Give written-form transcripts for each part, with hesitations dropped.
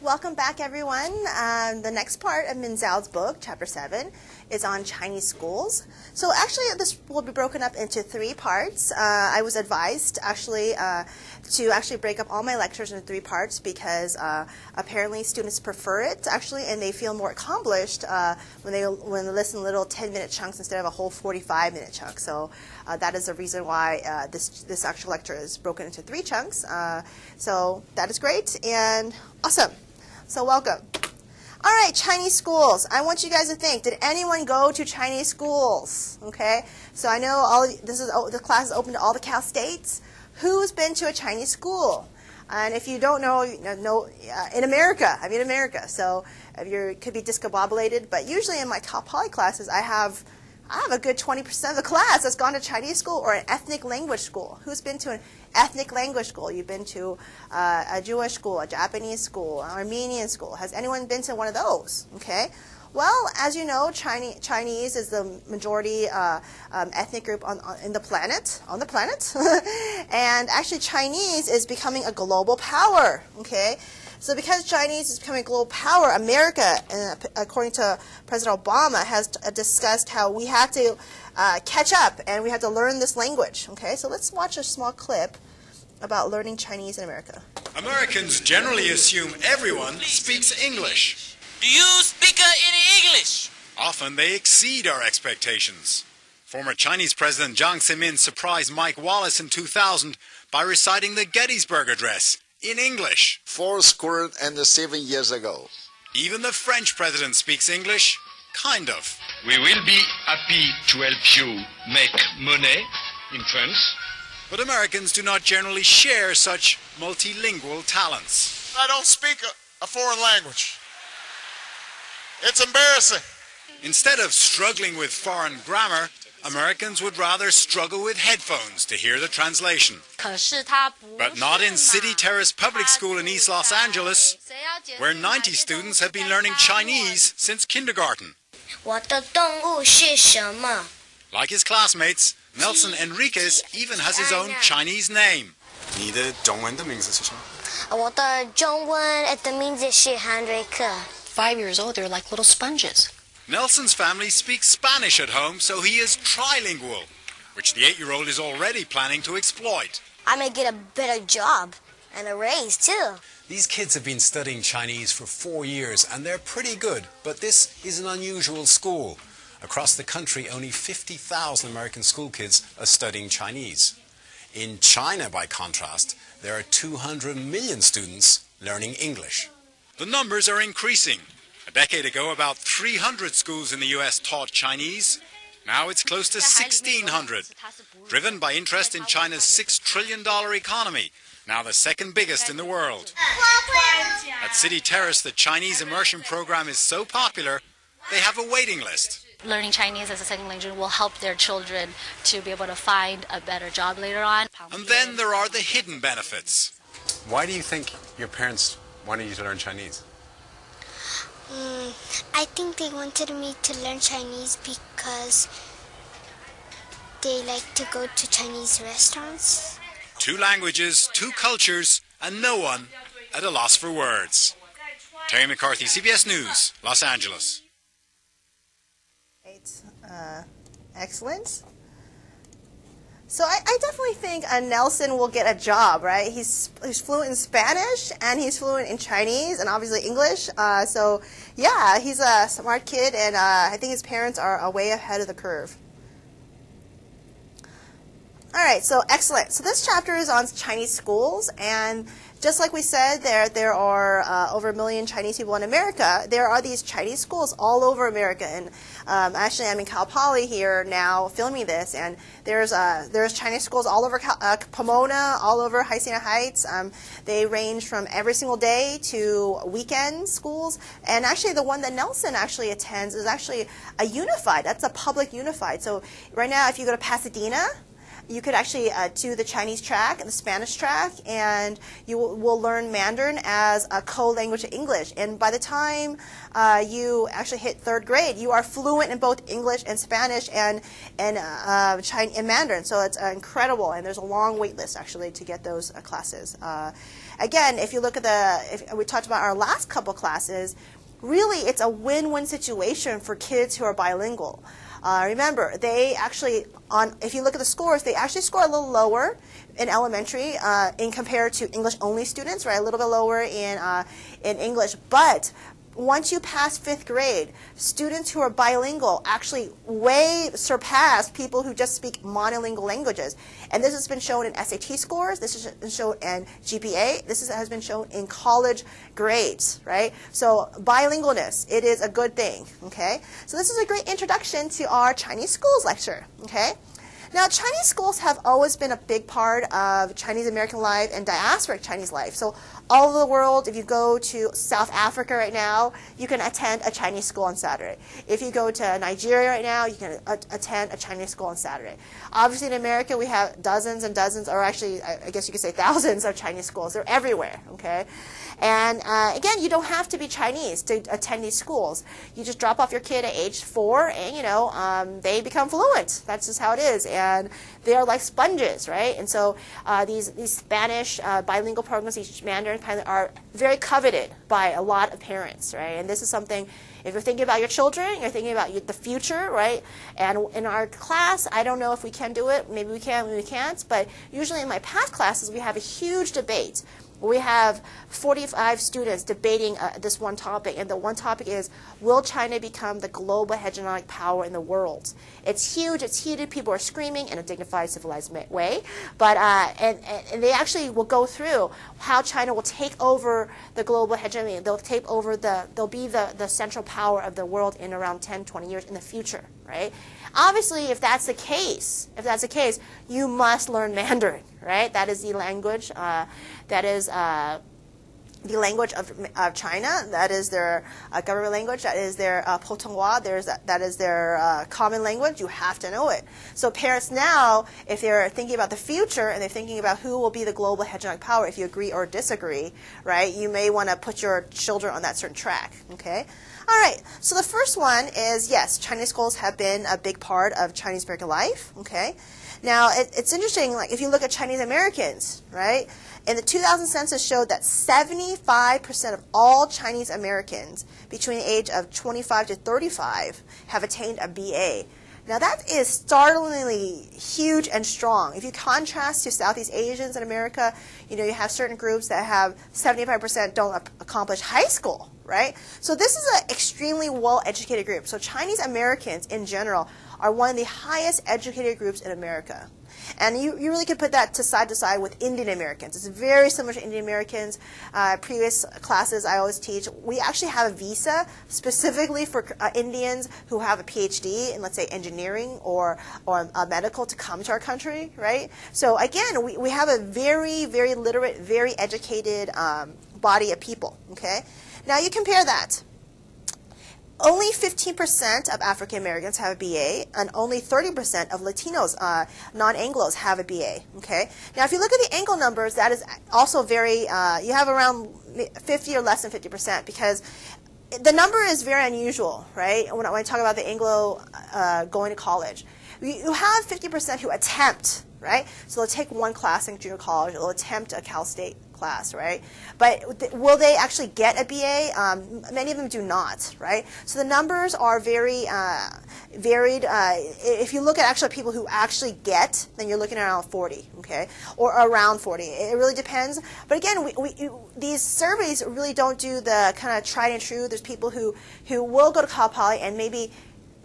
Welcome back, everyone. The next part of Min Zhao's book, Chapter 7, is on Chinese schools. So actually, this will be broken up into 3 parts. I was advised to break up all my lectures into 3 parts because apparently students prefer it, and they feel more accomplished when they listen to little 10-minute chunks instead of a whole 45-minute chunk. So that is the reason why this actual lecture is broken into 3 chunks. So that is great and awesome. So welcome. All right, Chinese schools. I want you guys to think, did anyone go to Chinese schools? Okay, so I know the class is open to all the Cal States. Who's been to a Chinese school? And if you don't know, in America, I'm in America, so you could be discombobulated, but usually in my top poly classes, I have a good 20% of the class that's gone to Chinese school or an ethnic language school. Who's been to an ethnic language school? You've been to a Jewish school, a Japanese school, an Armenian school. Has anyone been to one of those? Okay. Well, as you know, Chinese is the majority ethnic group on the planet, and actually Chinese is becoming a global power. Okay. So because Chinese is becoming a global power, America, according to President Obama, has discussed how we have to catch up and we have to learn this language. Okay, so let's watch a small clip about learning Chinese in America. Americans generally assume everyone speaks English. Do you speak in English? Often they exceed our expectations. Former Chinese President Jiang Zemin surprised Mike Wallace in 2000 by reciting the Gettysburg Address in English. 407 years ago. Even the French president speaks English, kind of. We will be happy to help you make money in France. But Americans do not generally share such multilingual talents. I don't speak a foreign language. It's embarrassing. Instead of struggling with foreign grammar, Americans would rather struggle with headphones to hear the translation. But not in City Terrace Public School in East Los Angeles, where 90 students have been learning Chinese since kindergarten. Like his classmates, Nelson Enriquez even has his own Chinese name. 你的中文的名字是什么？我的中文的名字是韩瑞克。 5 years old, they're like little sponges. Nelson's family speaks Spanish at home, so he is trilingual, which the 8-year-old is already planning to exploit. I may get a better job and a raise, too. These kids have been studying Chinese for 4 years, and they're pretty good, but this is an unusual school. Across the country, only 50,000 American school kids are studying Chinese. In China, by contrast, there are 200 million students learning English. The numbers are increasing. A decade ago, about 300 schools in the U.S. taught Chinese. Now it's close to 1,600, driven by interest in China's $6 trillion economy, now the second biggest in the world. At City Terrace, the Chinese immersion program is so popular, they have a waiting list. Learning Chinese as a second language will help their children to be able to find a better job later on. And then there are the hidden benefits. Why do you think your parents wanted you to learn Chinese? I think they wanted me to learn Chinese because they like to go to Chinese restaurants. 2 languages, 2 cultures, and no one at a loss for words. Terry McCarthy, CBS News, Los Angeles. Great. Excellent. So I definitely think Nelson will get a job, right? He's fluent in Spanish, and he's fluent in Chinese, and obviously English. So yeah, he's a smart kid, and I think his parents are way ahead of the curve. All right, so excellent. So this chapter is on Chinese schools, and just like we said, there are over 1 million Chinese people in America. There are these Chinese schools all over America, and actually I'm in Cal Poly here now filming this, and there's Chinese schools all over Pomona, all over Hacienda Heights. They range from every single day to weekend schools, and actually the one that Nelson actually attends is actually a unified. That's a public unified. So right now, if you go to Pasadena, you could actually do the Chinese track and the Spanish track, and you will learn Mandarin as a co-language to English. And by the time you actually hit 3rd grade, you are fluent in both English and Spanish and Chinese and Mandarin. So it's incredible, and there's a long wait list actually to get those classes. Again, if you look at if we talked about our last couple classes, really it's a win-win situation for kids who are bilingual. Remember, they actually, if you look at the scores, they actually score a little lower in elementary in compared to English-only students, right? A little bit lower in English. But once you pass 5th grade, students who are bilingual actually way surpass people who just speak monolingual languages. And this has been shown in SAT scores. This has been shown in GPA. This has been shown in college grades, right? So bilingualness, it is a good thing, okay? So this is a great introduction to our Chinese schools lecture, okay? Now, Chinese schools have always been a big part of Chinese American life and diasporic Chinese life. So all over the world, if you go to South Africa right now, you can attend a Chinese school on Saturday. If you go to Nigeria right now, you can attend a Chinese school on Saturday. Obviously, in America, we have dozens and dozens, or actually, I guess you could say thousands of Chinese schools. They're everywhere, okay? And again, you don't have to be Chinese to attend these schools. You just drop off your kid at age 4, and they become fluent. That's just how it is, and they are like sponges, right? And so these Spanish bilingual programs, these Mandarin are very coveted by a lot of parents, right? And this is something. If you're thinking about your children, you're thinking about the future, right? And in our class, I don't know if we can do it. Maybe we can, maybe we can't. But usually in my past classes, we have a huge debate. We have 45 students debating this one topic, and the one topic is, will China become the global hegemonic power in the world? It's huge, it's heated, people are screaming in a dignified, civilized way, but and they actually will go through how China will take over the global hegemony. They'll take over they'll be the central power of the world in around 10, 20 years in the future, right? Obviously, if that's the case, you must learn Mandarin, right? That is the language. That is the language of China. That is their government language. That is their Putonghua. That is their common language. You have to know it. So parents now, if they're thinking about the future and they're thinking about who will be the global hegemonic power, if you agree or disagree, right, you may want to put your children on that certain track, okay? All right, so the first one is, yes, Chinese schools have been a big part of Chinese American life, okay? Now, it's interesting, like if you look at Chinese Americans, right? And the 2000 census showed that 75% of all Chinese Americans between the age of 25 to 35 have attained a BA. Now that is startlingly huge and strong. If you contrast to Southeast Asians in America, you have certain groups that have 75% don't accomplish high school, right? So this is an extremely well-educated group. So Chinese Americans in general are one of the highest educated groups in America. And you really could put that side to side with Indian Americans. It's very similar to Indian Americans. Previous classes I always teach, we actually have a visa specifically for Indians who have a PhD in, let's say, engineering or medical to come to our country, right? So again, we have a very, very literate, very educated body of people, okay? Now you compare that. Only 15% of African Americans have a BA, and only 30% of Latinos, non-Anglos, have a BA. Okay. Now, if you look at the Anglo numbers, that is also very. You have around 50 or less than 50%, because the number is very unusual, right? When I talk about the Anglo going to college, you have 50% who attempt, right? So they'll take one class in junior college, they'll attempt a Cal State class, right? But will they actually get a BA? Many of them do not, right? So the numbers are very varied. If you look at actually people who actually get, then you're looking at around 40, okay, or around 40. It really depends. But again, these surveys really don't do the kind of tried and true. There's people who will go to Cal Poly and maybe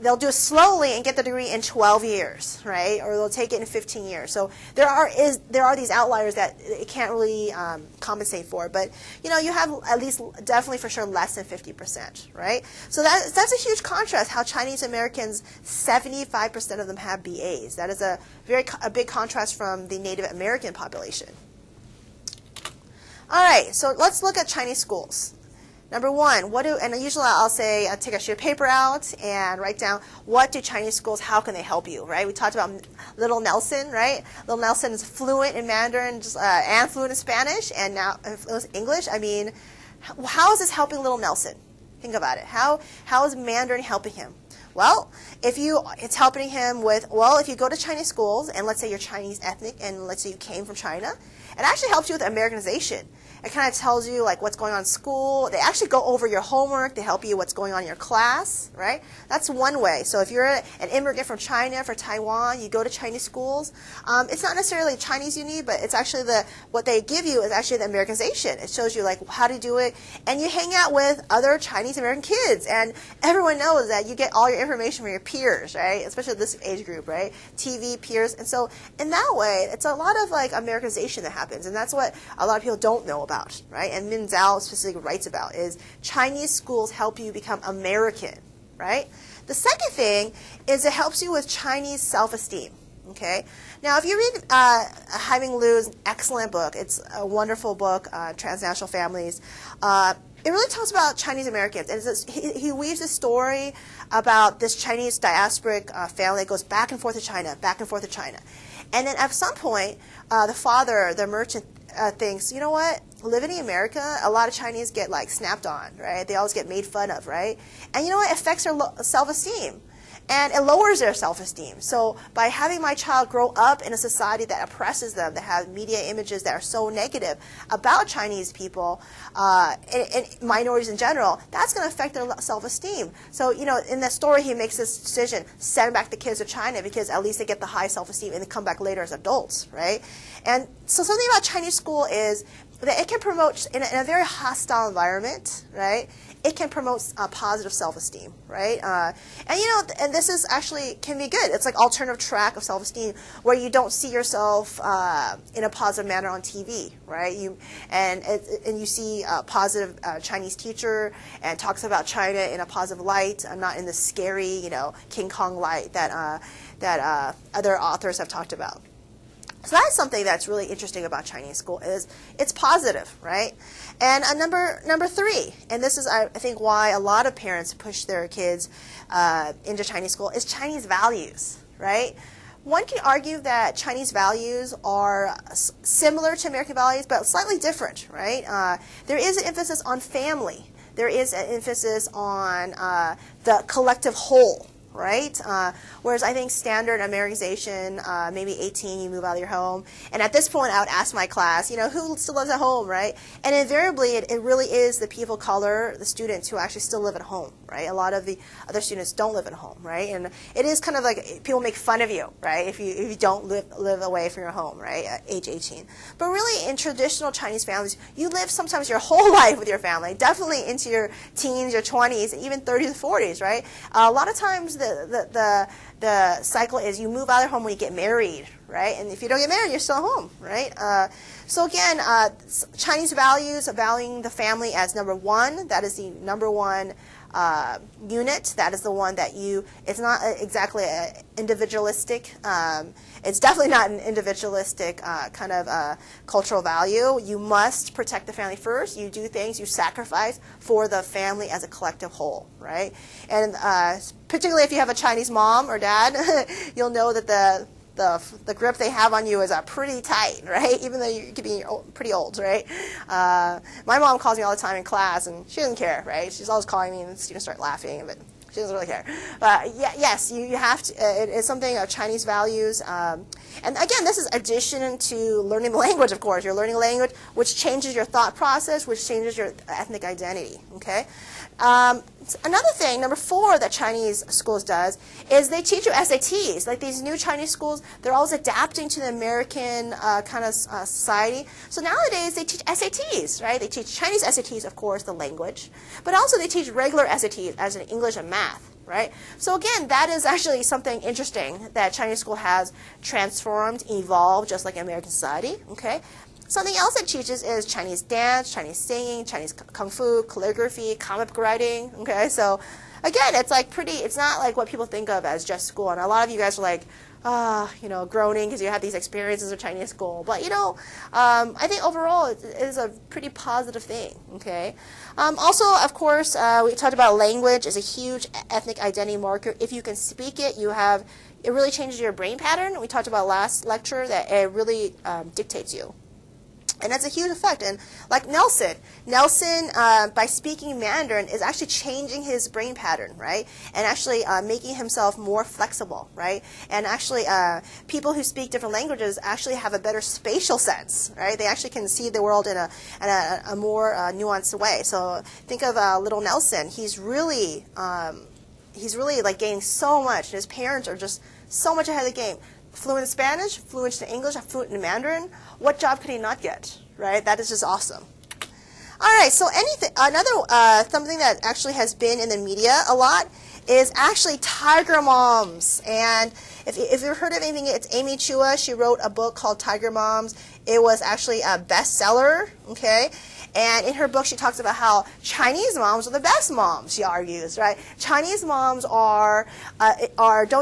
they'll do it slowly and get the degree in 12 years, right? Or they'll take it in 15 years. So there are these outliers that it can't really compensate for. But you have at least definitely for sure less than 50%, right? So that's a huge contrast. How Chinese Americans, 75% of them have BAs. That is a big contrast from the Native American population. All right, so let's look at Chinese schools. Number one, and usually I'll say, take a sheet of paper out and write down, what do Chinese schools, how can they help you, right? We talked about little Nelson, right? Little Nelson is fluent in Mandarin and fluent in Spanish, and now fluent in English. I mean, how is this helping little Nelson? Think about it. How is Mandarin helping him? Well, it's helping him with, if you go to Chinese schools, and let's say you're Chinese ethnic, and let's say you came from China, it actually helps you with Americanization. It kind of tells you like what's going on in school. They actually go over your homework. They help you what's going on in your class, right? That's one way. So if you're an immigrant from China, from Taiwan, you go to Chinese schools. It's not necessarily Chinese you need, but it's actually what they give you is actually the Americanization. It shows you like how to do it, and you hang out with other Chinese American kids, and everyone knows that you get all your information from your peers, right? Especially this age group, right? TV peers, and so in that way, it's a lot of like Americanization that happens, and that's what a lot of people don't know about, right? And Min Zhou specifically writes about is Chinese schools help you become American, right? The second thing is it helps you with Chinese self-esteem, okay? Now, if you read Haiming Liu's excellent book, it's a wonderful book, Transnational Families, it really talks about Chinese Americans. And he weaves a story about this Chinese diasporic family that goes back and forth to China, back and forth to China. And then at some point, the father, the merchant, thinks, you know what, living in America, a lot of Chinese get like snapped on, right? They always get made fun of, right? And you know what, it affects their self-esteem. And it lowers their self-esteem. So by having my child grow up in a society that oppresses them, that have media images that are so negative about Chinese people and minorities in general, that's going to affect their self-esteem. So, you know, in that story, he makes this decision, send back the kids to China because at least they get the high self-esteem and they come back later as adults, right? And so something about Chinese school is that it can promote, in a very hostile environment, right? It can promote positive self-esteem, right? And you know, and this is actually can be good. It's like alternative track of self-esteem where you don't see yourself in a positive manner on TV, right? And you see a positive Chinese teacher and talks about China in a positive light, not in the scary, you know, King Kong light that other authors have talked about. So that's something that's really interesting about Chinese school is it's positive, right? And number three, and this is I think why a lot of parents push their kids into Chinese school, is Chinese values, right? One can argue that Chinese values are similar to American values, but slightly different, right? There is an emphasis on family. There is an emphasis on the collective whole. Right? Whereas I think standard Americanization, maybe 18, you move out of your home. And at this point, I would ask my class, you know, who still lives at home, right? And invariably, it really is the people of color, the students who actually still live at home, right? A lot of the other students don't live at home, right? And it is kind of like people make fun of you, right? If you don't live away from your home, right, at age 18. But really, in traditional Chinese families, you live sometimes your whole life with your family, definitely into your teens, your 20s, and even 30s, 40s, right? A lot of times, the cycle is you move out of home when you get married, right? And if you don't get married, you're still at home, right? So again, Chinese values, valuing the family as number one. That is the number one unit. That is the one that it's not exactly an individualistic, it's definitely not an individualistic kind of cultural value. You must protect the family first. You do things, you sacrifice for the family as a collective whole, right? And particularly if you have a Chinese mom or dad, you'll know that the grip they have on you is pretty tight, right? Even though you could be pretty old, right? My mom calls me all the time in class, and she doesn't care, right? She's always calling me, and the students start laughing, but she doesn't really care. But yes, you have to. It is something of Chinese values, and again, this is addition to learning the language. Of course, you're learning a language, which changes your thought process, which changes your ethnic identity. Okay. Another thing, number 4, that Chinese schools does is they teach you SATs. Like these new Chinese schools, they're always adapting to the American kind of society. So nowadays they teach SATs, right? They teach Chinese SATs, of course, the language, but also they teach regular SATs as in English and math, right? So again, that is actually something interesting that Chinese school has transformed, evolved, just like American society, okay? Something else it teaches is Chinese dance, Chinese singing, Chinese kung fu, calligraphy, comic book writing. Okay, so again, it's like it's not like what people think of as just school. And a lot of you guys are like, groaning because you have these experiences of Chinese school. But, I think overall it is a pretty positive thing, okay? Also, of course, we talked about language is a huge ethnic identity marker. If you can speak it, it really changes your brain pattern. We talked about last lecture that it really dictates you. And that's a huge effect. And like Nelson, by speaking Mandarin, is actually changing his brain pattern, right? And actually making himself more flexible, right? And actually, people who speak different languages actually have a better spatial sense, right? They actually can see the world in a more nuanced way. So think of little Nelson. He's really like gaining so much. His parents are just so much ahead of the game. Fluent in Spanish, fluent in English, fluent in Mandarin. What job could he not get, right? That is just awesome. All right, so something that actually has been in the media a lot is actually Tiger Moms. And if you've heard of anything, it's Amy Chua. She wrote a book called Tiger Moms. It was actually a bestseller, okay? And in her book, she talks about how Chinese moms are the best moms, she argues, right? Chinese moms don't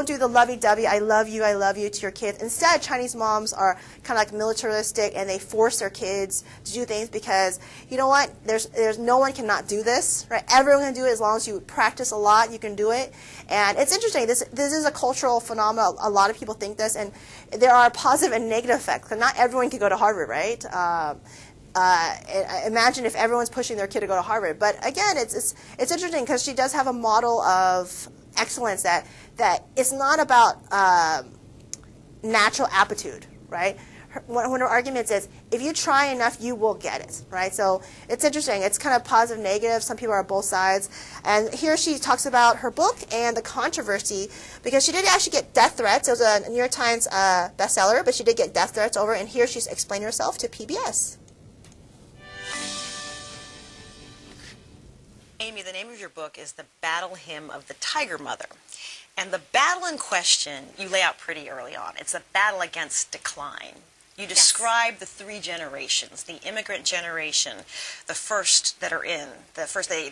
do the lovey-dovey, I love you to your kids. Instead, Chinese moms are kind of like militaristic, and they force their kids to do things because, you know what, there's no one cannot do this, right? Everyone can do it as long as you practice a lot, you can do it. And it's interesting, this is a cultural phenomenon. A lot of people think this, and there are positive and negative effects. Not everyone can go to Harvard, right? Imagine if everyone's pushing their kid to go to Harvard. But again, it's interesting because she does have a model of excellence that it's not about natural aptitude, right? One of her arguments is, if you try enough, you will get it, right? So it's interesting. It's kind of positive, negative. Some people are on both sides. And here she talks about her book and the controversy, because she did actually get death threats. It was a New York Times bestseller, but she did get death threats over. And here she's explained herself to PBS. Amy, the name of your book is The Battle Hymn of the Tiger Mother. And the battle in question, you lay out pretty early on. It's a battle against decline. You describe the three generations, the immigrant generation, the first that are in, the first they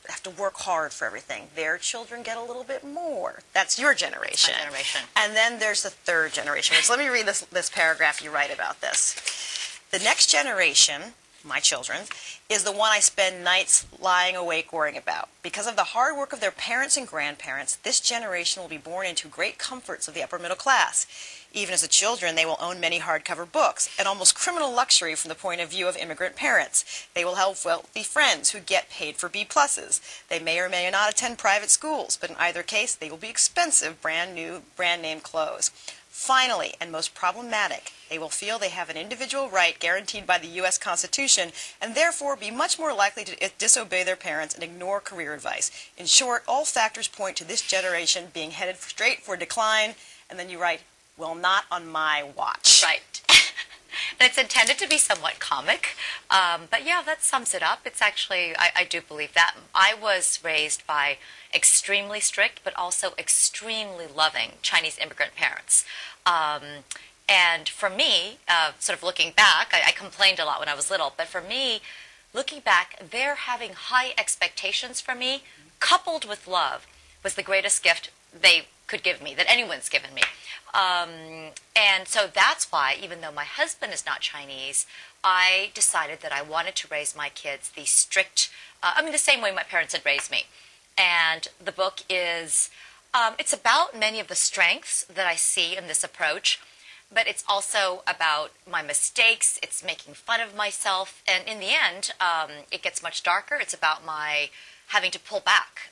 have to work hard for everything. Their children get a little bit more. That's your generation. My generation. And then there's the third generation. So let me read this paragraph you write about this. The next generation, my children, is the one I spend nights lying awake worrying about. Because of the hard work of their parents and grandparents, this generation will be born into great comforts of the upper middle class. Even as the children, they will own many hardcover books, an almost criminal luxury from the point of view of immigrant parents. They will have wealthy friends who get paid for B+. They may or may not attend private schools, but in either case, they will be expensive, brand-new, brand-name clothes. Finally, and most problematic, they will feel they have an individual right guaranteed by the U.S. Constitution and therefore be much more likely to disobey their parents and ignore career advice. In short, all factors point to this generation being headed straight for decline. And then you write, well, not on my watch. Right. And it's intended to be somewhat comic, but yeah, that sums it up. It's actually, I do believe that. I was raised by extremely strict, but also extremely loving Chinese immigrant parents. And for me, sort of looking back, I complained a lot when I was little, but for me, looking back, their having high expectations for me, coupled with love, was the greatest gift they could give me, that anyone's given me. And so that's why, even though my husband is not Chinese, I decided that I wanted to raise my kids the strict, the same way my parents had raised me. And the book is, it's about many of the strengths that I see in this approach, but it's also about my mistakes. It's making fun of myself. And in the end, it gets much darker. It's about my having to pull back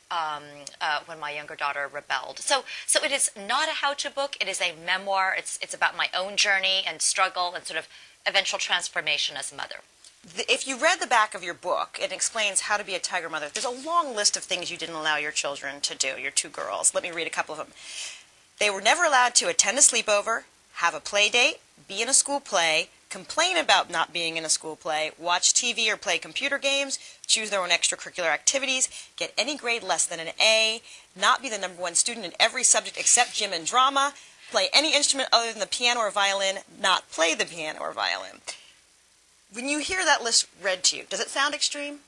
when my younger daughter rebelled. So it is not a how-to book. It is a memoir. It's about my own journey and struggle and sort of eventual transformation as a mother. If you read the back of your book, it explains how to be a tiger mother. There's a long list of things you didn't allow your children to do, your two girls. Let me read a couple of them. They were never allowed to attend a sleepover, have a play date, be in a school play, complain about not being in a school play, watch TV or play computer games, choose their own extracurricular activities, get any grade less than an A, not be the #1 student in every subject except gym and drama, play any instrument other than the piano or violin, not play the piano or violin. When you hear that list read to you, does it sound extreme?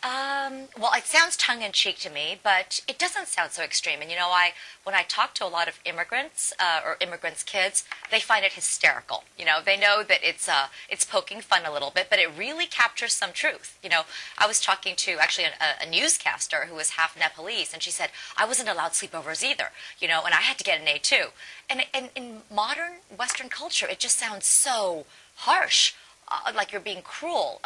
Well, it sounds tongue-in-cheek to me, but it doesn't sound so extreme. And when I talk to a lot of immigrants or immigrants' kids, they find it hysterical. They know that it's poking fun a little bit, but it really captures some truth. I was talking to actually a newscaster who was half Nepalese, and she said I wasn't allowed sleepovers either. And I had to get an A too. And in modern Western culture, it just sounds so harsh, like you're being cruel.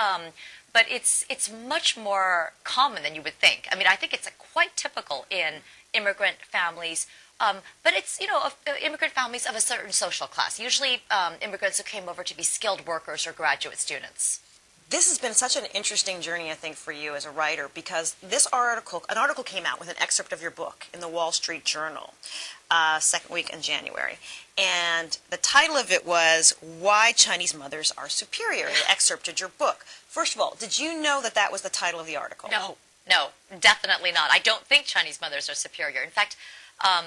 But it's much more common than you would think. I mean, I think it's quite typical in immigrant families, but it's, immigrant families of a certain social class, usually immigrants who came over to be skilled workers or graduate students. This has been such an interesting journey, I think, for you as a writer, because an article came out with an excerpt of your book in the Wall Street Journal, second week in January. And the title of it was Why Chinese Mothers Are Superior. And it excerpted your book. First of all, did you know that that was the title of the article? No, definitely not. I don't think Chinese mothers are superior. In fact,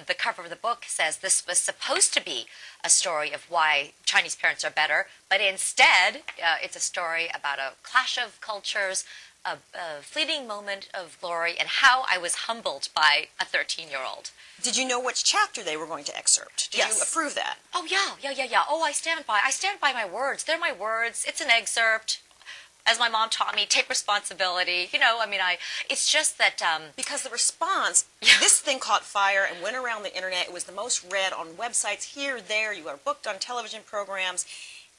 the cover of the book says this was supposed to be a story of why Chinese parents are better, but instead it's a story about a clash of cultures, a fleeting moment of glory, and how I was humbled by a 13-year-old. Did you know which chapter they were going to excerpt? Did you approve that? Oh, yeah. Oh, I stand by my words. They're my words. It's an excerpt. As my mom taught me, take responsibility. It's just that... because the response, this thing caught fire and went around the internet. It was the most read on websites here, there. You are booked on television programs.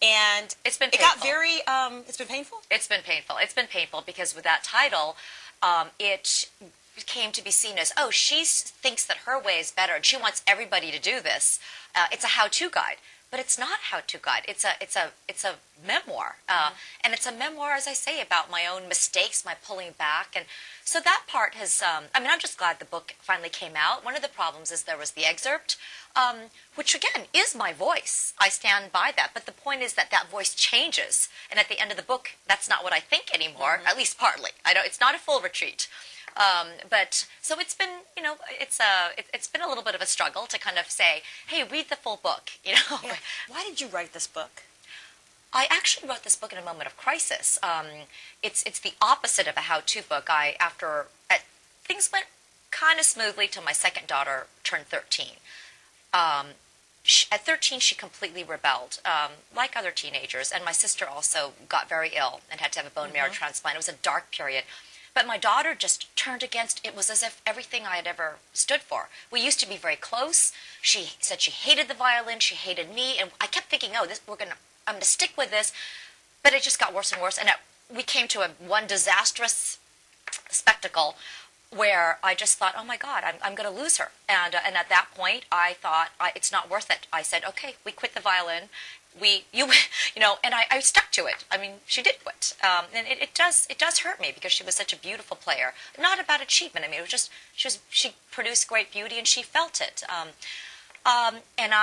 And it's been painful. It got very... it's been painful? It's been painful. It's been painful because with that title, it came to be seen as, she thinks that her way is better and she wants everybody to do this. It's a how-to guide. But it's not a how-to guide. It's a memoir, and it's a memoir, as I say, about my own mistakes, my pulling back, and so that part has. I'm just glad the book finally came out. One of the problems is there was the excerpt, which again is my voice. I stand by that. But the point is that voice changes, and at the end of the book, that's not what I think anymore. At least partly. It's not a full retreat. But so it's been, it's been a little bit of a struggle to kind of say, hey, read the full book, Yeah. Why did you write this book? I actually wrote this book in a moment of crisis. It's the opposite of a how-to book. Things went kind of smoothly till my second daughter turned 13. At 13, she completely rebelled, like other teenagers, and my sister also got very ill and had to have a bone marrow transplant. It was a dark period. But my daughter just turned against, it was as if everything I had ever stood for. We used to be very close. She said she hated the violin, she hated me, and I kept thinking, I'm going to stick with this. But it just got worse and worse, and we came to one disastrous spectacle where I just thought, oh my God, I'm going to lose her. And at that point, I thought, it's not worth it. I said, okay, we quit the violin. And I stuck to it. I mean, she did quit, and it does hurt me because she was such a beautiful player. Not about achievement. I mean, it was just she produced great beauty, and she felt it. And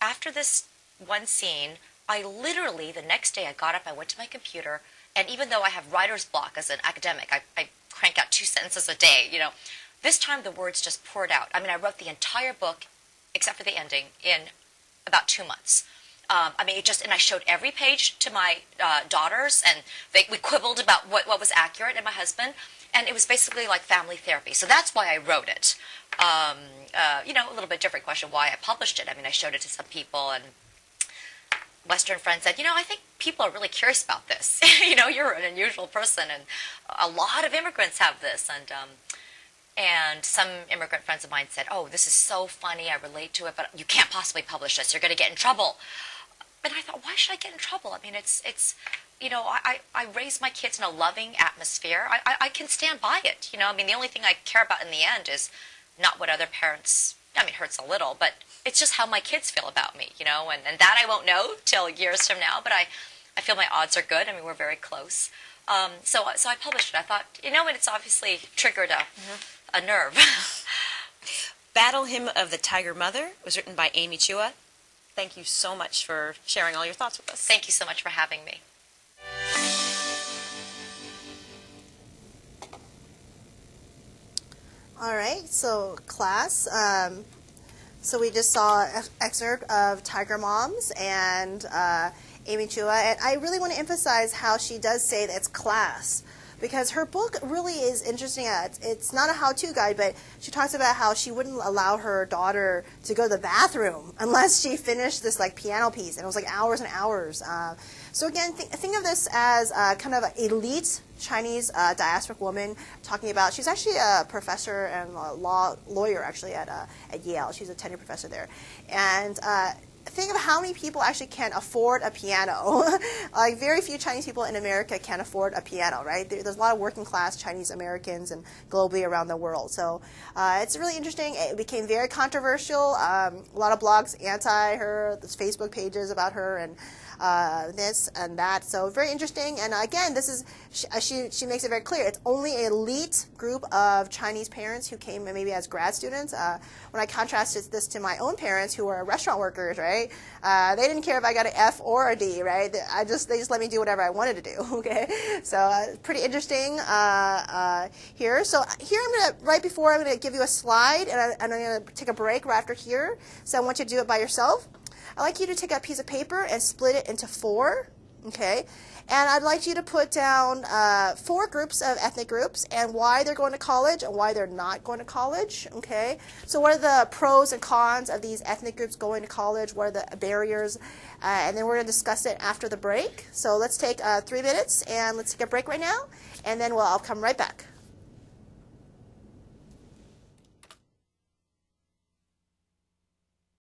after this one scene, I literally the next day I got up, I went to my computer, and even though I have writer's block as an academic, I crank out 2 sentences a day. This time the words just poured out. I mean, I wrote the entire book, except for the ending, in about 2 months. And I showed every page to my daughters, and we quibbled about what was accurate, and my husband, and it was basically like family therapy. So that's why I wrote it. A little bit different question why I published it. I mean, I showed it to some people, and Western friends said, I think people are really curious about this. You're an unusual person, and a lot of immigrants have this, and some immigrant friends of mine said, oh, this is so funny, I relate to it, but you can't possibly publish this, you're going to get in trouble. But I thought, why should I get in trouble? I mean, I raise my kids in a loving atmosphere. I can stand by it, the only thing I care about in the end is not what other parents, it hurts a little, but it's just how my kids feel about me, and that I won't know till years from now, but I feel my odds are good. I mean, we're very close. So I published it. I thought, and it's obviously triggered a nerve. Battle Hymn of the Tiger Mother was written by Amy Chua. Thank you so much for sharing all your thoughts with us. Thank you so much for having me. All right, so class, so we just saw an excerpt of Tiger Moms and Amy Chua, and I really want to emphasize how she does say that it's class. because her book really is interesting. It's not a how-to guide, but she talks about how she wouldn't allow her daughter to go to the bathroom unless she finished this like piano piece, and it was like hours and hours. So again, think of this as kind of an elite Chinese diasporic woman talking about. She's actually a professor and a lawyer actually at Yale. She's a tenured professor there, and think of how many people actually can afford a piano. Like very few Chinese people in America can afford a piano, right? There's a lot of working class Chinese Americans and globally around the world. So it's really interesting. It became very controversial. A lot of blogs anti her. There's Facebook pages about her and this and that. So very interesting. And again, this is she makes it very clear. It's only an elite group of Chinese parents who came maybe as grad students. When I contrasted this to my own parents who were restaurant workers, right? They didn't care if I got an F or a D, right? They just let me do whatever I wanted to do. Okay, so pretty interesting here. So here right before I'm gonna give you a slide, and I'm gonna take a break right after here. So I want you to do it by yourself. I'd like you to take a piece of paper and split it into 4, okay? And I'd like you to put down 4 groups of ethnic groups and why they're going to college and why they're not going to college, okay? So what are the pros and cons of these ethnic groups going to college? What are the barriers? And then we're going to discuss it after the break. So let's take 3 minutes and let's take a break right now, and then I'll come right back.